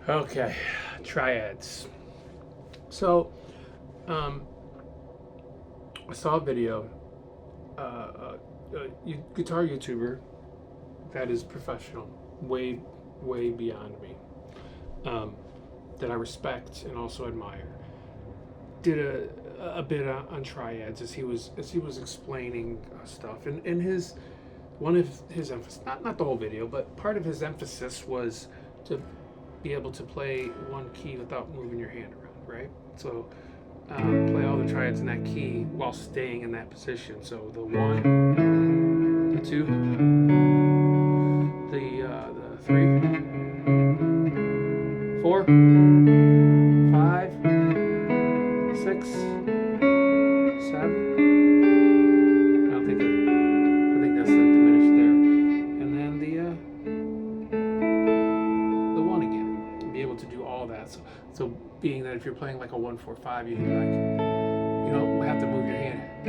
Okay, triads. So, I saw a video, guitar YouTuber that is professional, way beyond me, that I respect and also admire. Did a bit on triads as he was explaining stuff, and his one of his emphasis, not the whole video, but part of his emphasis was to be able to play one key without moving your hand around, right? So play all the triads in that key while staying in that position. So the one, the two, the three, four, five, six, seven. I think that's the diminished there, and then the one again. And be able to do all that. So being that if you're playing like a 1-4-5, you can be like, have to move your hand.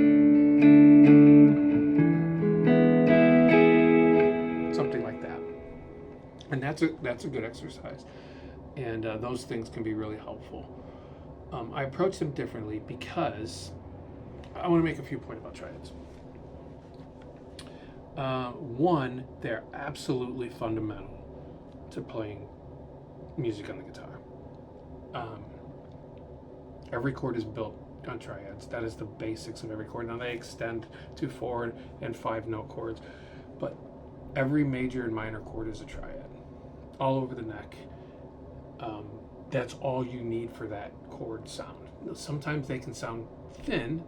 Something like that. And that's a good exercise. And those things can be really helpful. I approach them differently because I want to make a few points about triads. One, they're absolutely fundamental to playing music on the guitar. Every chord is built on triads. That is the basics of every chord. Now they extend to 4 and 5 note chords, but every major and minor chord is a triad, all over the neck. That's all you need for that chord sound. Sometimes they can sound thin,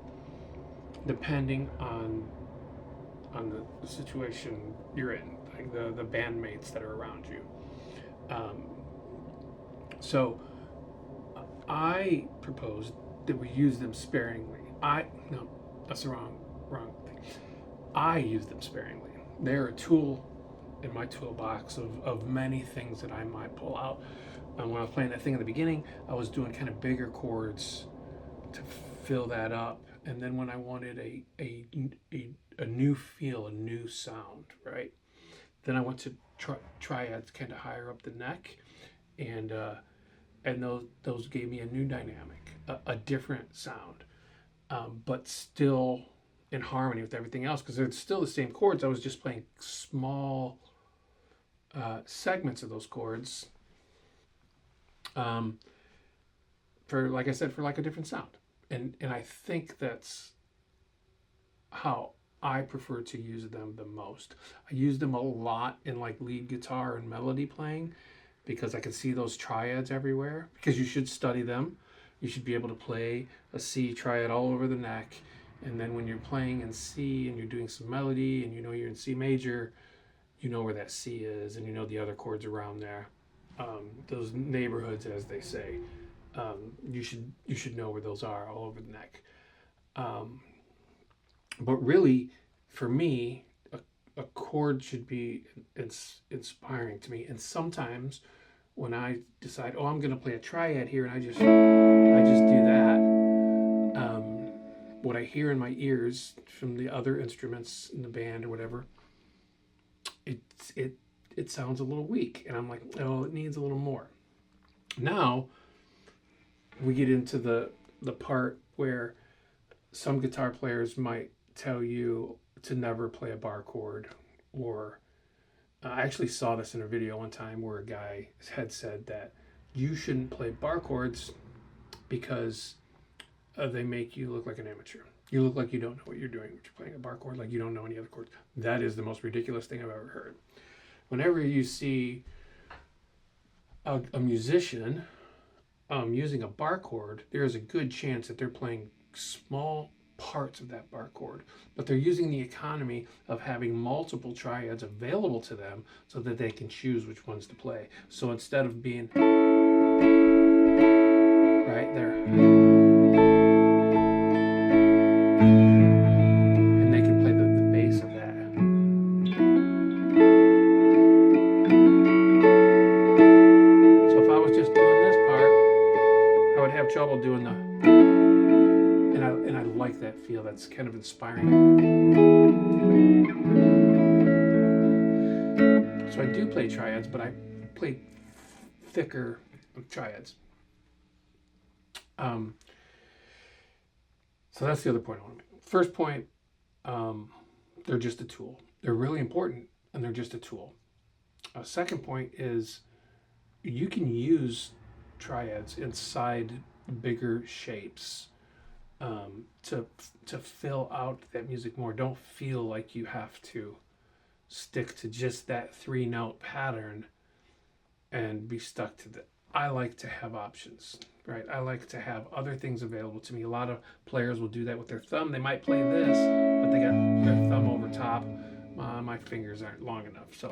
depending on the situation you're in, like the bandmates that are around you. So I proposed that we use them sparingly. No, that's the wrong thing. I use them sparingly. They're a tool in my toolbox of many things that I might pull out. When I was playing that thing in the beginning, I was doing kind of bigger chords to fill that up. And then when I wanted a new feel, a new sound, right? Then I went to triads kind of higher up the neck, and those gave me a new dynamic, a different sound, but still in harmony with everything else because they're still the same chords. I was just playing small segments of those chords, for like I said, for like a different sound, and I think that's how I prefer to use them the most. I use them a lot in like lead guitar and melody playing because I can see those triads everywhere, because you should study them. You should be able to play a C triad all over the neck, and then when you're playing in C and you're doing some melody and you're in C major, you know where that C is and you know the other chords around there. Those neighborhoods, as they say, you should know where those are all over the neck. But really, for me, a chord should be inspiring to me. And sometimes when I decide, I'm going to play a triad here, and I just do that, what I hear in my ears from the other instruments in the band or whatever, it sounds a little weak, and I'm like, it needs a little more. Now we get into the part where some guitar players might tell you to never play a bar chord, or I actually saw this in a video one time where a guy had said that you shouldn't play bar chords because they make you look like an amateur. You look like you don't know what you're doing when you're playing a bar chord, like you don't know any other chords. That is the most ridiculous thing I've ever heard. Whenever you see a musician using a bar chord, there is a good chance that they're playing small parts of that bar chord, but they're using the economy of having multiple triads available to them so that they can choose which ones to play. So instead of being right there, and they can play the bass of that. So if I was just doing this part, I would have trouble doing the, and I like that feel. That's kind of inspiring. So I do play triads, but I play thicker triads. So that's the other point I want to make. First point, they're just a tool. They're really important, and they're just a tool. Second point is you can use triads inside bigger shapes to fill out that music more. Don't feel like you have to stick to just that 3-note pattern and be stuck to that. I like to have options, right? I like to have other things available to me. A lot of players will do that with their thumb. They might play this, but they got their thumb over top. My fingers aren't long enough, so.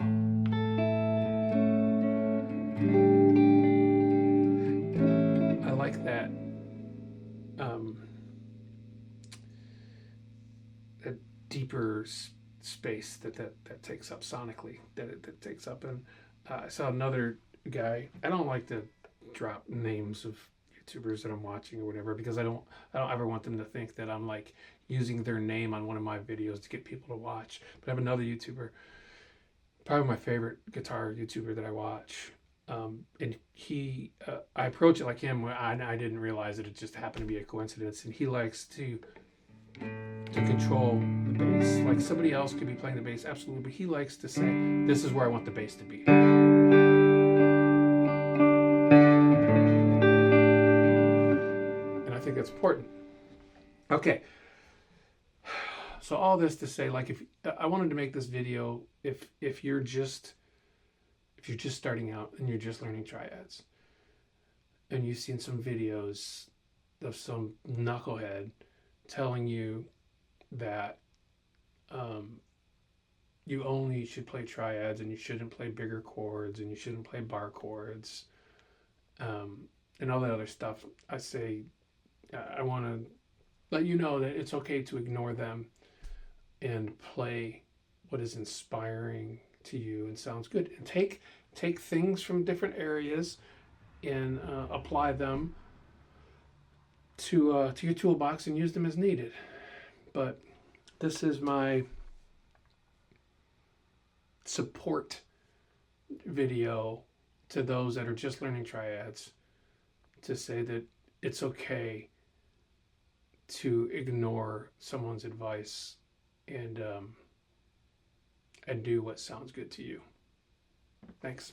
I like that that deeper space that takes up sonically, that takes up. And I saw another guy. I don't like to drop names of YouTubers that I'm watching or whatever, because I don't ever want them to think that I'm like using their name on one of my videos to get people to watch. But I have another YouTuber, probably my favorite guitar YouTuber that I watch. And he, I approach it like him. I didn't realize that it just happened to be a coincidence. And he likes to control the bass. Like somebody else could be playing the bass, absolutely, but he likes to say, "This is where I want the bass to be." And I think that's important. Okay. So all this to say, like, if I wanted to make this video, if you're just starting out and you're just learning triads, and you've seen some videos of some knucklehead telling you that you only should play triads and you shouldn't play bigger chords and you shouldn't play bar chords, and all that other stuff, I say I want to let you know that it's okay to ignore them and play what is inspiring to you and sounds good, and take things from different areas and apply them to your toolbox and use them as needed. But this is my support video to those that are just learning triads, to say that it's okay to ignore someone's advice and do what sounds good to you. Thanks.